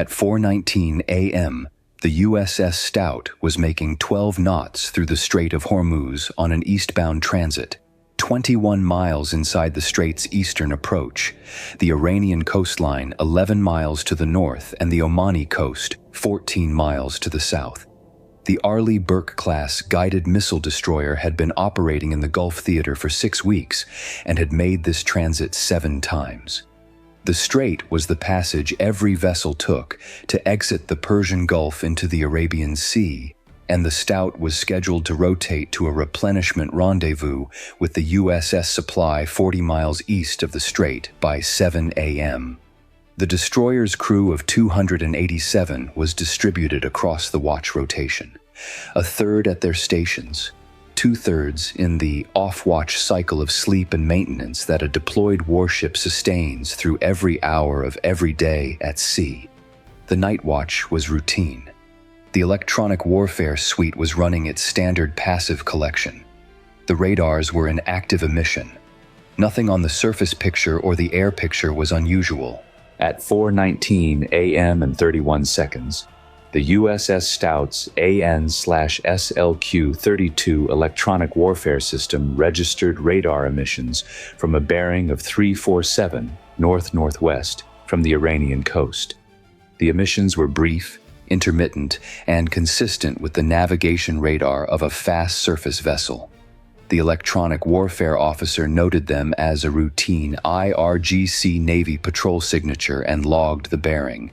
At 4:19 a.m., the USS Stout was making 12 knots through the Strait of Hormuz on an eastbound transit, 21 miles inside the strait's eastern approach, the Iranian coastline 11 miles to the north and the Omani coast 14 miles to the south. The Arleigh Burke-class guided missile destroyer had been operating in the Gulf theater for 6 weeks and had made this transit 7 times. The strait was the passage every vessel took to exit the Persian Gulf into the Arabian Sea, and the Stout was scheduled to rotate to a replenishment rendezvous with the USS Supply 40 miles east of the strait by 7 a.m. The destroyer's crew of 287 was distributed across the watch rotation, a third at their stations, 2/3 in the off-watch cycle of sleep and maintenance that a deployed warship sustains through every hour of every day at sea. The night watch was routine. The electronic warfare suite was running its standard passive collection. The radars were in active emission. Nothing on the surface picture or the air picture was unusual. At 4:19 a.m. and 31 seconds, the USS Stout's AN/SLQ-32 electronic warfare system registered radar emissions from a bearing of 347 north-northwest from the Iranian coast. The emissions were brief, intermittent, and consistent with the navigation radar of a fast surface vessel. The electronic warfare officer noted them as a routine IRGC Navy patrol signature and logged the bearing.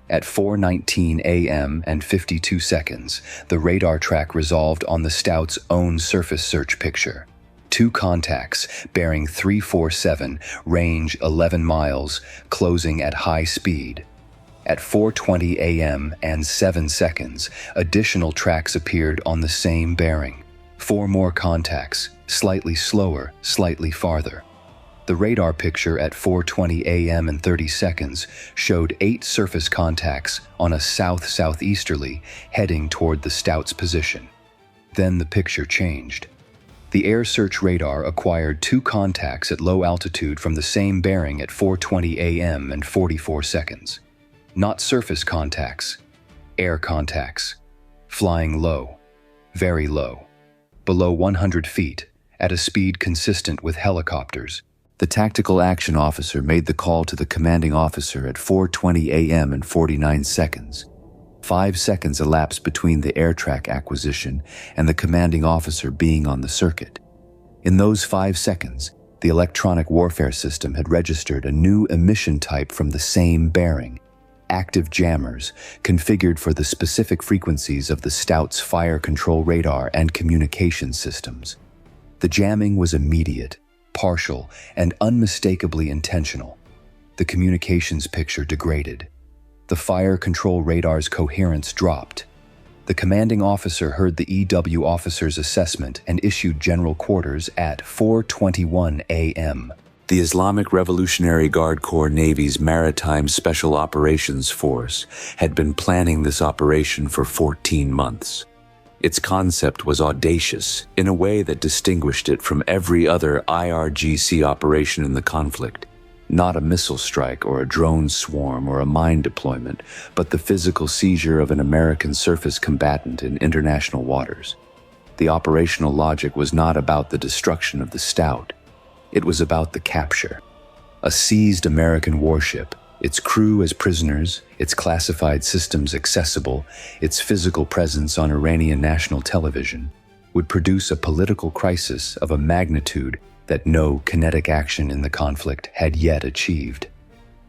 At 4:19 a.m. and 52 seconds, the radar track resolved on the Stout's own surface search picture. 2 contacts, bearing 347, range 11 miles, closing at high speed. At 4:20 a.m. and 7 seconds, additional tracks appeared on the same bearing. 4 more contacts, slightly slower, slightly farther. The radar picture at 4:20 a.m. and 30 seconds showed 8 surface contacts on a south-southeasterly heading toward the Stout's position. Then the picture changed. The air search radar acquired 2 contacts at low altitude from the same bearing at 4:20 a.m. and 44 seconds. Not surface contacts, air contacts, flying low, very low, below 100 feet, at a speed consistent with helicopters. The tactical action officer made the call to the commanding officer at 4:20 a.m. and 49 seconds. 5 seconds elapsed between the air track acquisition and the commanding officer being on the circuit. In those 5 seconds, the electronic warfare system had registered a new emission type from the same bearing, active jammers configured for the specific frequencies of the Stout's fire control radar and communication systems. The jamming was immediate, partial, and unmistakably intentional. The communications picture degraded. The fire control radar's coherence dropped. The commanding officer heard the EW officer's assessment and issued general quarters at 4:21 a.m. The Islamic Revolutionary Guard Corps Navy's Maritime Special Operations Force had been planning this operation for 14 months. Its concept was audacious in a way that distinguished it from every other IRGC operation in the conflict. Not a missile strike or a drone swarm or a mine deployment, but the physical seizure of an American surface combatant in international waters. The operational logic was not about the destruction of the Stout. It was about the capture. A seized American warship, its crew as prisoners, its classified systems accessible, its physical presence on Iranian national television, would produce a political crisis of a magnitude that no kinetic action in the conflict had yet achieved.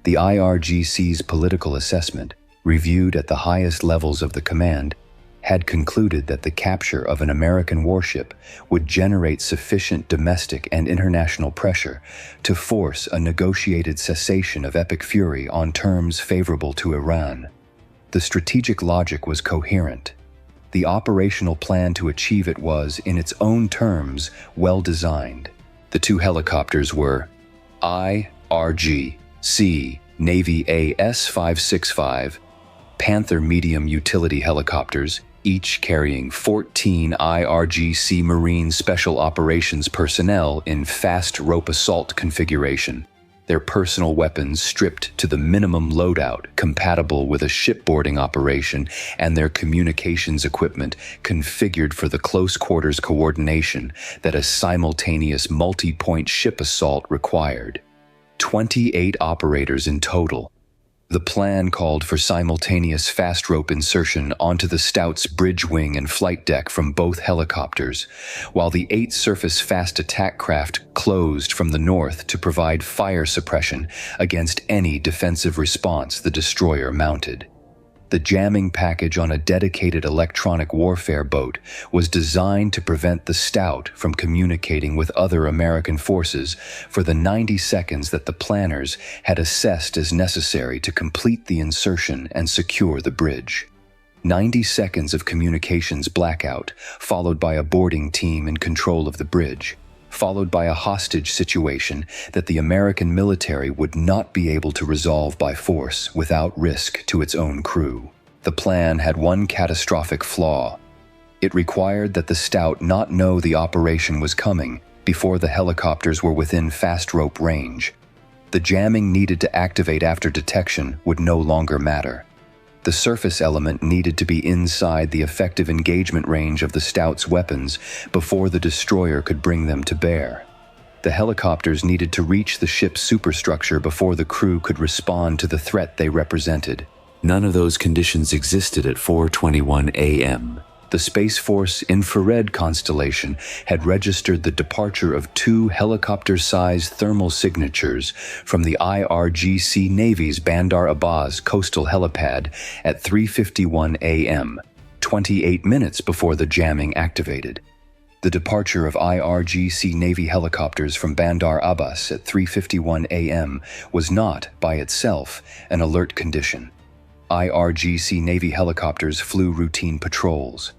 The IRGC's political assessment, reviewed at the highest levels of the command, had concluded that the capture of an American warship would generate sufficient domestic and international pressure to force a negotiated cessation of epic fury on terms favorable to Iran. The strategic logic was coherent. The operational plan to achieve it was, in its own terms, well designed. The 2 helicopters were IRGC Navy AS-565 Panther medium utility helicopters, each carrying 14 IRGC Marines Special Operations personnel in fast rope assault configuration. their personal weapons stripped to the minimum loadout compatible with a shipboarding operation, and their communications equipment configured for the close quarters coordination that a simultaneous multi-point ship assault required. 28 operators in total. The plan called for simultaneous fast rope insertion onto the Stout's bridge wing and flight deck from both helicopters, while the 8 surface fast attack craft closed from the north to provide fire suppression against any defensive response the destroyer mounted. The jamming package on a dedicated electronic warfare boat was designed to prevent the Stout from communicating with other American forces for the 90 seconds that the planners had assessed as necessary to complete the insertion and secure the bridge. 90 seconds of communications blackout, followed by a boarding team in control of the bridge, followed by a hostage situation that the American military would not be able to resolve by force without risk to its own crew. The plan had one catastrophic flaw. It required that the Stout not know the operation was coming before the helicopters were within fast rope range. The jamming needed to activate after detection would no longer matter. The surface element needed to be inside the effective engagement range of the Stout's weapons before the destroyer could bring them to bear. The helicopters needed to reach the ship's superstructure before the crew could respond to the threat they represented. None of those conditions existed at 4:21 a.m. The Space Force infrared constellation had registered the departure of 2 helicopter-sized thermal signatures from the IRGC Navy's Bandar Abbas coastal helipad at 3:51 a.m., 28 minutes before the jamming activated. The departure of IRGC Navy helicopters from Bandar Abbas at 3:51 a.m. was not, by itself, an alert condition. IRGC Navy helicopters flew routine patrols.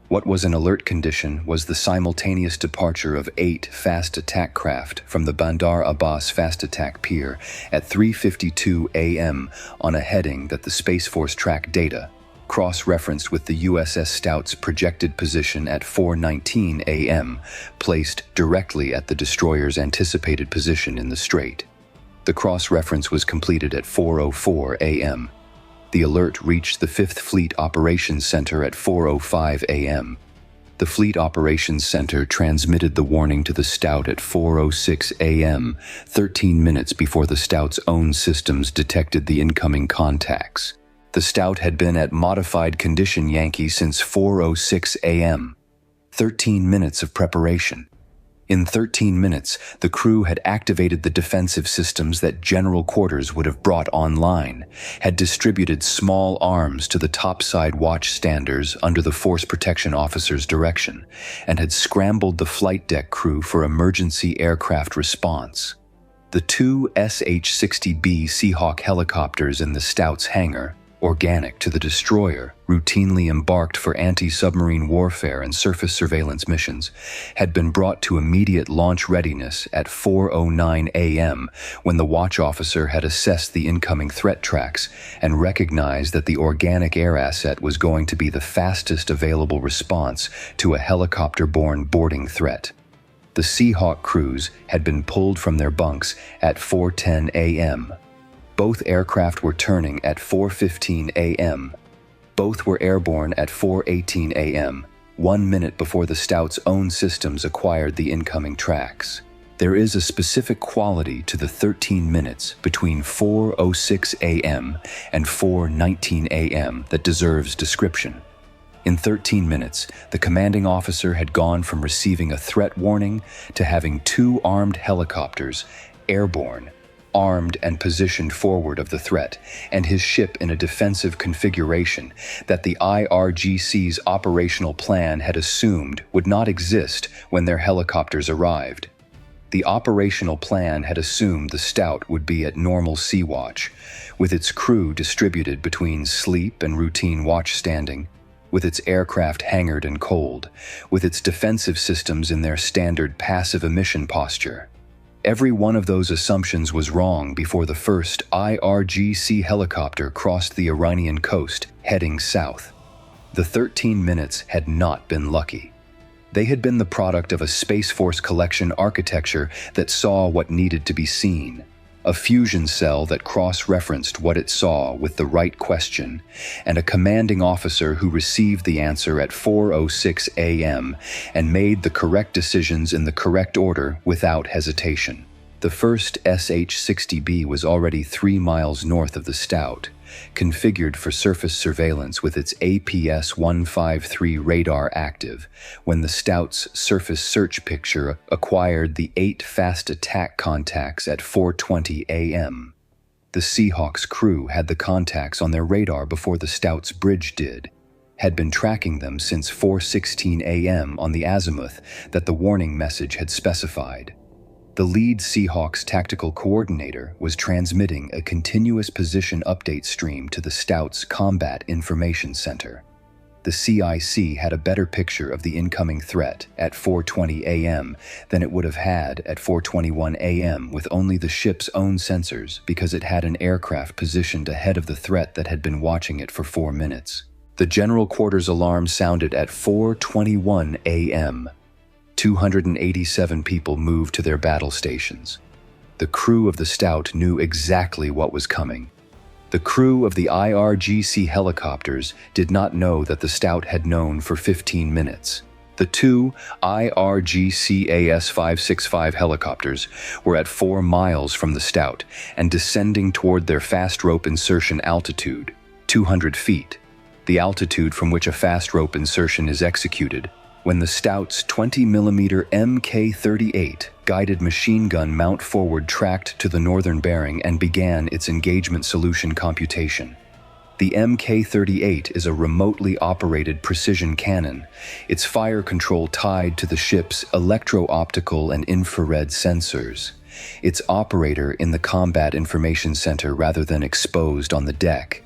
What was an alert condition was the simultaneous departure of 8 fast attack craft from the Bandar Abbas fast attack pier at 3:52 a.m. on a heading that the Space Force tracked data, cross-referenced with the USS Stout's projected position at 4:19 a.m., placed directly at the destroyer's anticipated position in the strait. The cross-reference was completed at 4:04 a.m. The alert reached the 5th Fleet Operations Center at 4:05 a.m. The Fleet Operations Center transmitted the warning to the Stout at 4:06 a.m., 13 minutes before the Stout's own systems detected the incoming contacts. The Stout had been at modified condition Yankee since 4:06 a.m. 13 minutes of preparation. In 13 minutes, the crew had activated the defensive systems that General Quarters would have brought online, had distributed small arms to the topside watchstanders under the Force Protection Officer's direction, and had scrambled the flight deck crew for emergency aircraft response. The 2 SH-60B Seahawk helicopters in the Stout's hangar, organic to the destroyer, routinely embarked for anti-submarine warfare and surface surveillance missions, had been brought to immediate launch readiness at 4:09 a.m. when the watch officer had assessed the incoming threat tracks and recognized that the organic air asset was going to be the fastest available response to a helicopter-borne boarding threat. The Seahawk crews had been pulled from their bunks at 4:10 a.m. Both aircraft were turning at 4:15 a.m. Both were airborne at 4:18 a.m., 1 minute before the Stout's own systems acquired the incoming tracks. There is a specific quality to the 13 minutes between 4:06 a.m. and 4:19 a.m. that deserves description. In 13 minutes, the commanding officer had gone from receiving a threat warning to having 2 armed helicopters, airborne, armed and positioned forward of the threat, and his ship in a defensive configuration that the IRGC's operational plan had assumed would not exist when their helicopters arrived. The operational plan had assumed the Stout would be at normal sea watch, with its crew distributed between sleep and routine watch standing, with its aircraft hangared and cold, with its defensive systems in their standard passive emission posture. Every one of those assumptions was wrong before the first IRGC helicopter crossed the Iranian coast, heading south. The 13 minutes had not been lucky. They had been the product of a Space Force collection architecture that saw what needed to be seen. a fusion cell that cross-referenced what it saw with the right question, and a commanding officer who received the answer at 4:06 a.m. and made the correct decisions in the correct order without hesitation. The first SH-60B was already 3 miles north of the Stout, configured for surface surveillance with its APS-153 radar active, when the Stout's surface search picture acquired the 8 fast attack contacts at 4:20 a.m. The Seahawk's crew had the contacts on their radar before the Stout's bridge did, had been tracking them since 4:16 a.m. on the azimuth that the warning message had specified. The lead Seahawks tactical coordinator was transmitting a continuous position update stream to the Stout's Combat Information Center. The CIC had a better picture of the incoming threat at 4:20 a.m. than it would have had at 4:21 a.m. with only the ship's own sensors, because it had an aircraft positioned ahead of the threat that had been watching it for 4 minutes. The general quarters alarm sounded at 4:21 a.m. 287 people moved to their battle stations. The crew of the Stout knew exactly what was coming. The crew of the IRGC helicopters did not know that the Stout had known for 15 minutes. The 2 IRGC AS-565 helicopters were at 4 miles from the Stout and descending toward their fast rope insertion altitude, 200 feet, the altitude from which a fast rope insertion is executed, when the Stout's 20mm Mk-38 guided machine gun mount forward tracked to the northern bearing and began its engagement solution computation. The Mk-38 is a remotely operated precision cannon, its fire control tied to the ship's electro-optical and infrared sensors, its operator in the Combat Information Center rather than exposed on the deck.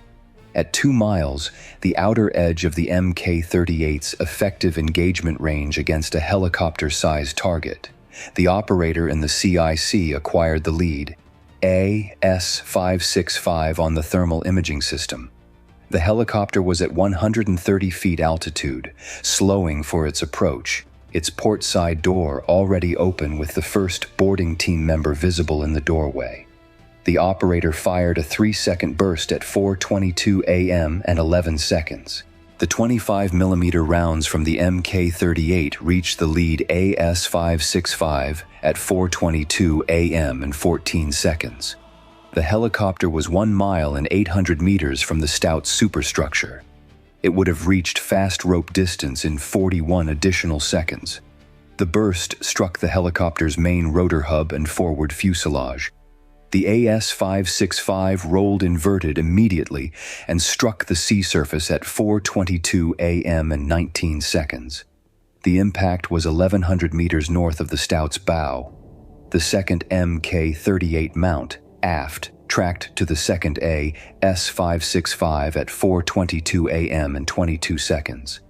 At 2 miles, the outer edge of the Mk-38's effective engagement range against a helicopter-sized target, the operator in the CIC acquired the lead, AS-565 on the thermal imaging system. The helicopter was at 130 feet altitude, slowing for its approach, its port side door already open with the first boarding team member visible in the doorway. The operator fired a 3-second burst at 4:22 a.m. and 11 seconds. The 25mm rounds from the Mk-38 reached the lead AS-565 at 4:22 a.m. and 14 seconds. The helicopter was 1 mile and 800 meters from the Stout superstructure. It would have reached fast rope distance in 41 additional seconds. The burst struck the helicopter's main rotor hub and forward fuselage. The AS-565 rolled inverted immediately and struck the sea surface at 4:22 a.m. and 19 seconds. The impact was 1,100 meters north of the Stout's bow. The second Mk-38 mount, aft, tracked to the second AS-565 at 4:22 a.m. and 22 seconds.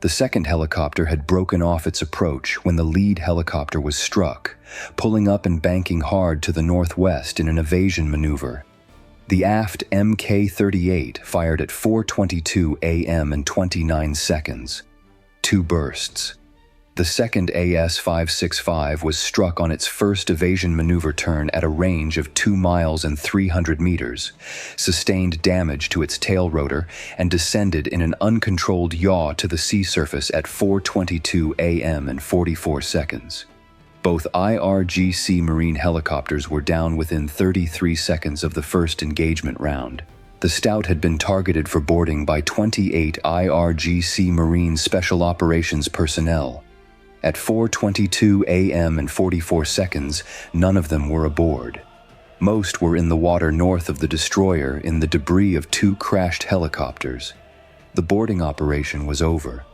The second helicopter had broken off its approach when the lead helicopter was struck, pulling up and banking hard to the northwest in an evasion maneuver. The aft Mk-38 fired at 4:22 a.m. and 29 seconds. 2 bursts. The second AS-565 was struck on its first evasion maneuver turn at a range of 2 miles and 300 meters, sustained damage to its tail rotor, and descended in an uncontrolled yaw to the sea surface at 4:22 a.m. and 44 seconds. Both IRGC Marine helicopters were down within 33 seconds of the first engagement round. The Stout had been targeted for boarding by 28 IRGC Marine Special Operations personnel. At 4:22 a.m. and 44 seconds, none of them were aboard. Most were in the water north of the destroyer in the debris of 2 crashed helicopters. The boarding operation was over.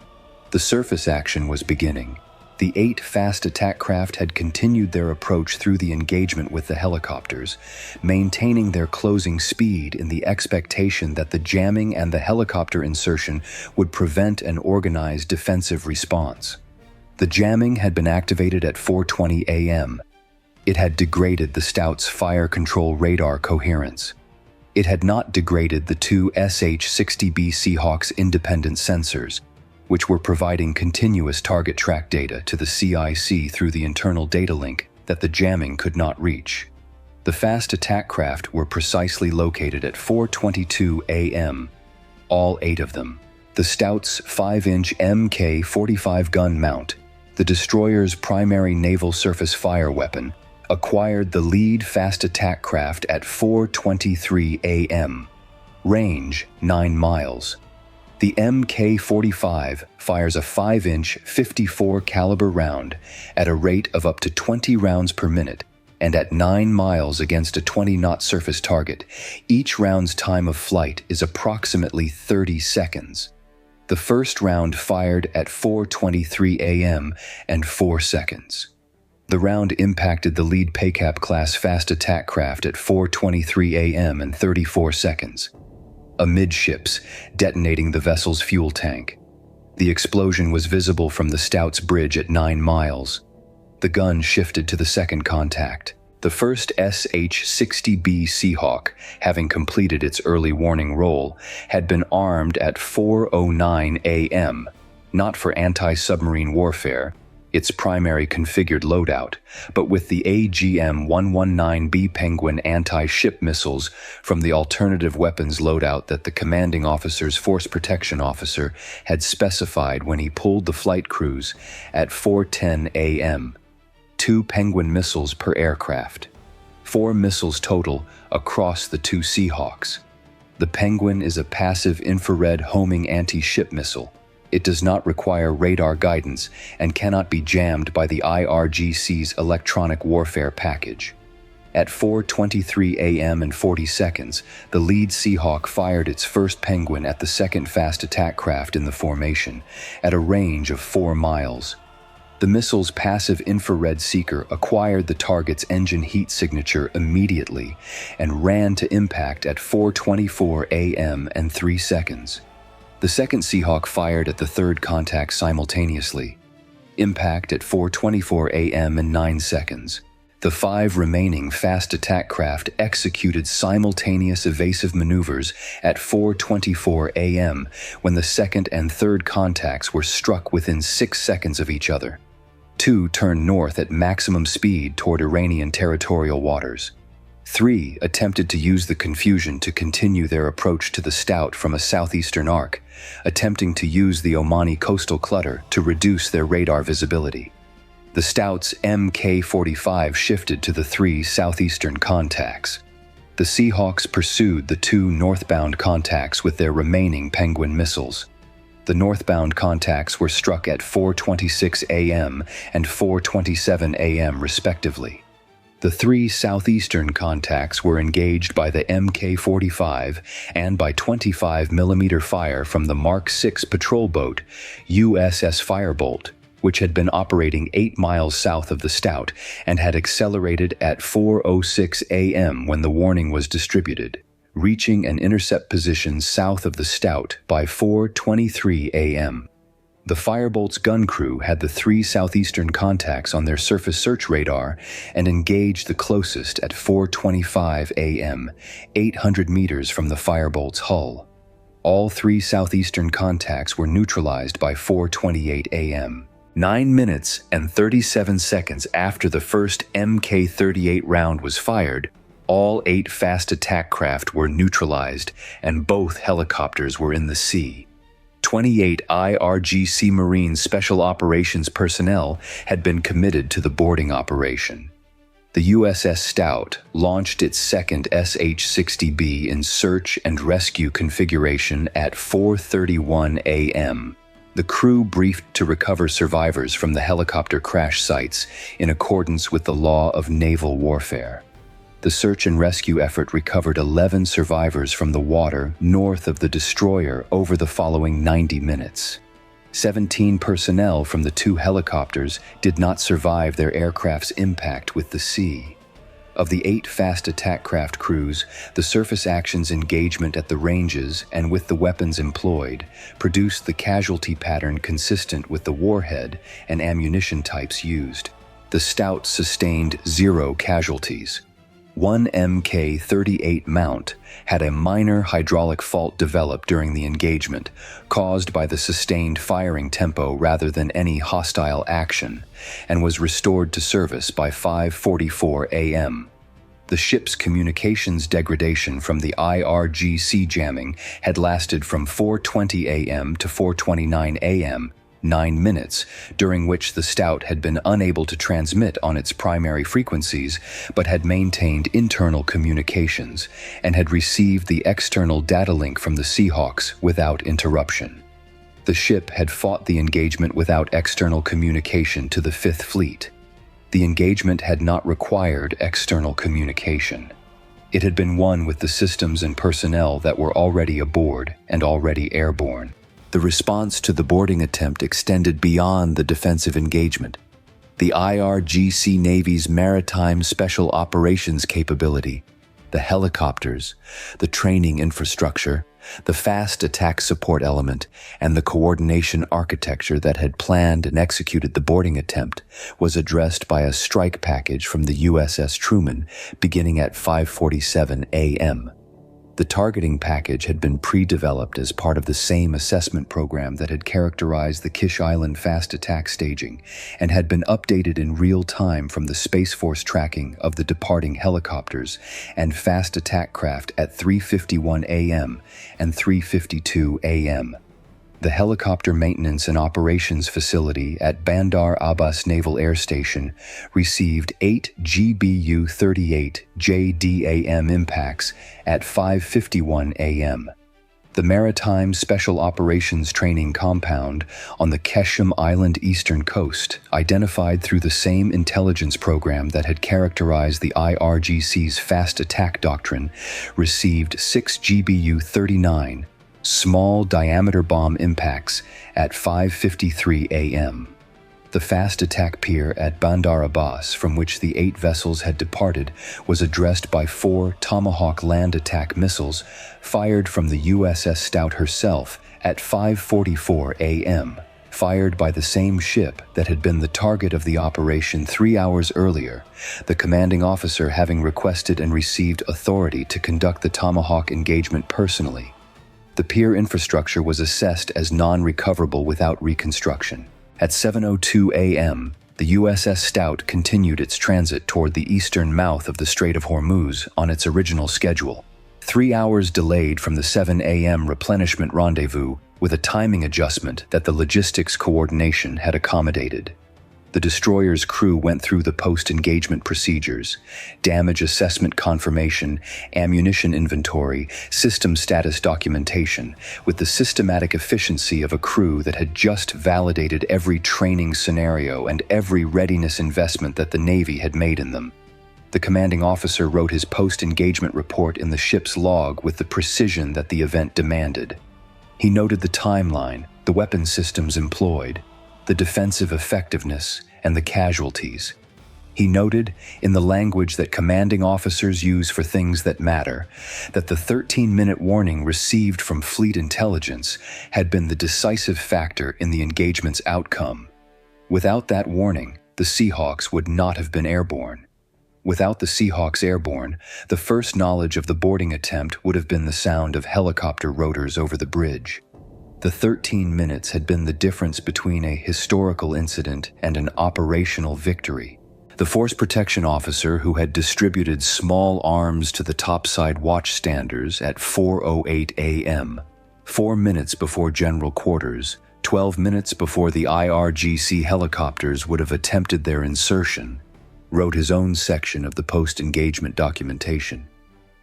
The surface action was beginning. The 8 fast attack craft had continued their approach through the engagement with the helicopters, maintaining their closing speed in the expectation that the jamming and the helicopter insertion would prevent an organized defensive response. The jamming had been activated at 4:20 a.m. It had degraded the Stout's fire control radar coherence. It had not degraded the 2 SH-60B Seahawks independent sensors, which were providing continuous target track data to the CIC through the internal data link that the jamming could not reach. The fast attack craft were precisely located at 4:22 a.m., all 8 of them. The Stout's 5-inch Mk-45 gun mount, the destroyer's primary naval surface fire weapon, acquired the lead fast attack craft at 4:23 a.m. Range 9 miles. The Mk-45 fires a 5-inch 54 caliber round at a rate of up to 20 rounds per minute and at 9 miles against a 20-knot surface target. Each round's time of flight is approximately 30 seconds. The first round fired at 4:23 a.m. and 4 seconds. The round impacted the lead PACAP class fast attack craft at 4:23 a.m. and 34 seconds. Amidships, detonating the vessel's fuel tank. The explosion was visible from the Stout's bridge at 9 miles. The gun shifted to the second contact. The first SH-60B Seahawk, having completed its early warning roll, had been armed at 4:09 a.m., not for anti-submarine warfare, its primary configured loadout, but with the AGM-119B Penguin anti-ship missiles from the alternative weapons loadout that the commanding officer's force protection officer had specified when he pulled the flight crews at 4:10 a.m. 2 Penguin missiles per aircraft. 4 missiles total across the 2 Seahawks. The Penguin is a passive infrared homing anti-ship missile. It does not require radar guidance and cannot be jammed by the IRGC's electronic warfare package. At 4:23 a.m. and 40 seconds, the lead Seahawk fired its first Penguin at the second fast attack craft in the formation, at a range of 4 miles. The missile's passive infrared seeker acquired the target's engine heat signature immediately and ran to impact at 4:24 a.m. and 3 seconds. The second Seahawk fired at the third contact simultaneously. Impact at 4:24 a.m. and 9 seconds. The 5 remaining fast attack craft executed simultaneous evasive maneuvers at 4:24 a.m. when the second and third contacts were struck within 6 seconds of each other. 2 turned north at maximum speed toward Iranian territorial waters. 3 attempted to use the confusion to continue their approach to the Stout from a southeastern arc, attempting to use the Omani coastal clutter to reduce their radar visibility. The Stout's Mk-45 shifted to the 3 southeastern contacts. The Seahawks pursued the 2 northbound contacts with their remaining Penguin missiles. The northbound contacts were struck at 4:26 a.m. and 4:27 a.m. respectively. The 3 southeastern contacts were engaged by the Mk-45 and by 25mm fire from the Mark VI patrol boat, USS Firebolt, which had been operating 8 miles south of the Stout and had accelerated at 4:06 a.m. when the warning was distributed, reaching an intercept position south of the Stout by 4:23 a.m. The Firebolt's gun crew had the 3 southeastern contacts on their surface search radar and engaged the closest at 4:25 a.m., 800 meters from the Firebolt's hull. All 3 southeastern contacts were neutralized by 4:28 a.m. 9 minutes and 37 seconds after the first Mk-38 round was fired, all 8 fast attack craft were neutralized and both helicopters were in the sea. 28 IRGC Marines Special Operations personnel had been committed to the boarding operation. The USS Stout launched its second SH-60B in search and rescue configuration at 4:31 a.m. The crew briefed to recover survivors from the helicopter crash sites in accordance with the law of naval warfare. The search and rescue effort recovered 11 survivors from the water north of the destroyer over the following 90 minutes. 17 personnel from the 2 helicopters did not survive their aircraft's impact with the sea. Of the 8 fast attack craft crews, the surface actions engagement at the ranges and with the weapons employed produced the casualty pattern consistent with the warhead and ammunition types used. The Stout sustained 0 casualties. 1 Mk-38 mount had a minor hydraulic fault develop during the engagement, caused by the sustained firing tempo rather than any hostile action, and was restored to service by 5:44 a.m. The ship's communications degradation from the IRGC jamming had lasted from 4:20 a.m. to 4:29 a.m., 9 minutes, during which the Stout had been unable to transmit on its primary frequencies, but had maintained internal communications and had received the external data link from the Seahawks without interruption. The ship had fought the engagement without external communication to the Fifth Fleet. The engagement had not required external communication. It had been won with the systems and personnel that were already aboard and already airborne. The response to the boarding attempt extended beyond the defensive engagement. The IRGC Navy's maritime special operations capability, the helicopters, the training infrastructure, the fast attack support element, and the coordination architecture that had planned and executed the boarding attempt was addressed by a strike package from the USS Truman beginning at 5:47 a.m. The targeting package had been pre-developed as part of the same assessment program that had characterized the Kish Island fast attack staging and had been updated in real time from the Space Force tracking of the departing helicopters and fast attack craft at 3:51 a.m. and 3:52 a.m. The Helicopter Maintenance and Operations Facility at Bandar Abbas Naval Air Station received 8 GBU-38 JDAM impacts at 5:51 a.m. The Maritime Special Operations Training Compound on the Keshem Island eastern coast, identified through the same intelligence program that had characterized the IRGC's fast attack doctrine, received 6 GBU-39 small diameter bomb impacts at 5:53 a.m. The fast attack pier at Bandar Abbas, from which the 8 vessels had departed, was addressed by 4 Tomahawk land attack missiles fired from the USS Stout herself at 5:44 a.m., fired by the same ship that had been the target of the operation 3 hours earlier, the commanding officer having requested and received authority to conduct the Tomahawk engagement personally. The pier infrastructure was assessed as non-recoverable without reconstruction. At 7:02 a.m., the USS Stout continued its transit toward the eastern mouth of the Strait of Hormuz on its original schedule, 3 hours delayed from the 7 a.m. replenishment rendezvous, with a timing adjustment that the logistics coordination had accommodated. The destroyer's crew went through the post-engagement procedures, damage assessment confirmation, ammunition inventory, system status documentation, with the systematic efficiency of a crew that had just validated every training scenario and every readiness investment that the Navy had made in them. The commanding officer wrote his post-engagement report in the ship's log with the precision that the event demanded. He noted the timeline, the weapon systems employed, the defensive effectiveness, and the casualties. He noted, in the language that commanding officers use for things that matter, that the 13-minute warning received from fleet intelligence had been the decisive factor in the engagement's outcome. Without that warning, the Seahawks would not have been airborne. Without the Seahawks airborne, the first knowledge of the boarding attempt would have been the sound of helicopter rotors over the bridge. The 13 minutes had been the difference between a historical incident and an operational victory. The Force Protection Officer who had distributed small arms to the topside watchstanders at 4:08 a.m., 4 minutes before General Quarters, 12 minutes before the IRGC helicopters would have attempted their insertion, wrote his own section of the post-engagement documentation.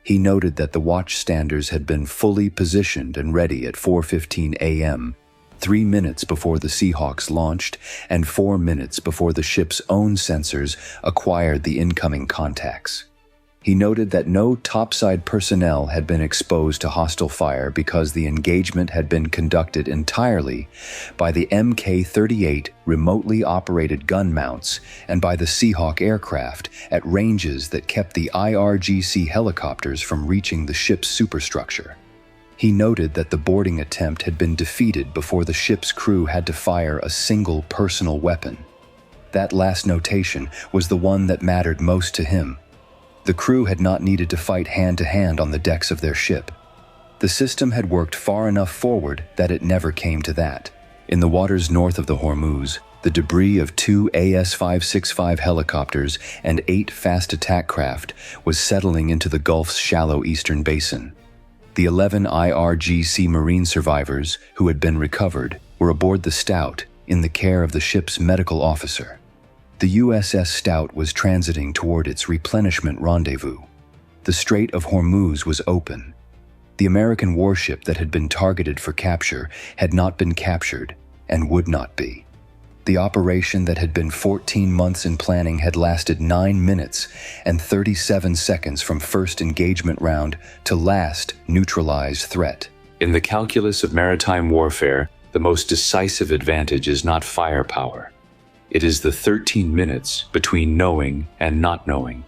He noted that the watchstanders had been fully positioned and ready at 4:15 a.m., 3 minutes before the Seahawks launched and 4 minutes before the ship's own sensors acquired the incoming contacts. He noted that no topside personnel had been exposed to hostile fire because the engagement had been conducted entirely by the Mk-38 remotely operated gun mounts and by the Seahawk aircraft at ranges that kept the IRGC helicopters from reaching the ship's superstructure. He noted that the boarding attempt had been defeated before the ship's crew had to fire a single personal weapon. That last notation was the one that mattered most to him. The crew had not needed to fight hand-to-hand on the decks of their ship. The system had worked far enough forward that it never came to that. In the waters north of the Hormuz, The debris of 2 AS-565 helicopters and 8 fast attack craft was settling into the Gulf's shallow eastern basin. The 11 IRGC Marine survivors who had been recovered were aboard the Stout in the care of the ship's medical officer. The USS Stout was transiting toward its replenishment rendezvous. The Strait of Hormuz was open. The American warship that had been targeted for capture had not been captured and would not be. The operation that had been 14 months in planning had lasted 9 minutes and 37 seconds from first engagement round to last neutralized threat. In the calculus of maritime warfare, the most decisive advantage is not firepower. It is the 13 minutes between knowing and not knowing.